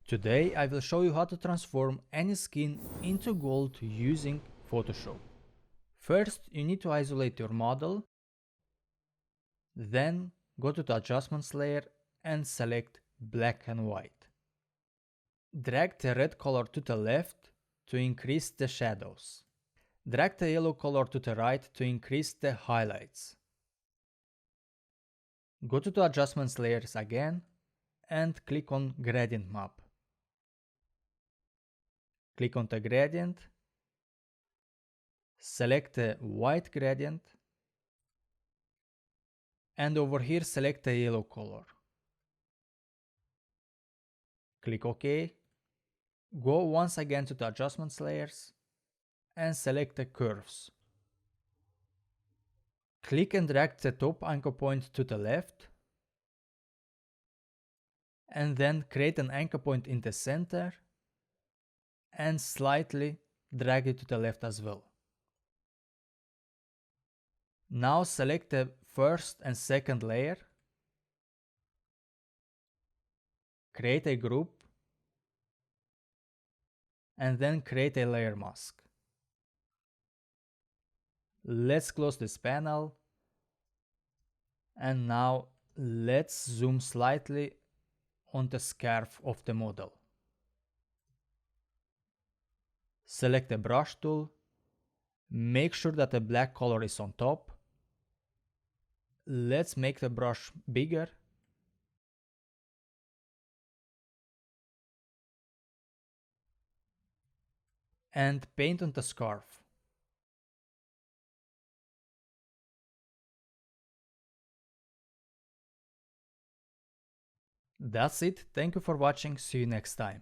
Today I will show you how to transform any skin into gold using Photoshop. First, you need to isolate your model, then go to the adjustments layer and select black and white. Drag the red color to the left to increase the shadows. Drag the yellow color to the right to increase the highlights. Go to the adjustments layers again and click on gradient map. Click on the gradient, select the white gradient, and over here select the yellow color. Click OK. Go once again to the adjustments layers and select the curves. Click and drag the top anchor point to the left, and then create an anchor point in the center and slightly drag it to the left as well. Now select the first and second layer, create a group, and then create a layer mask. Let's close this panel, and now let's zoom slightly on the scarf of the model. Select the brush tool, make sure that the black color is on top. Let's make the brush bigger. And paint on the scarf. That's it. Thank you for watching. See you next time.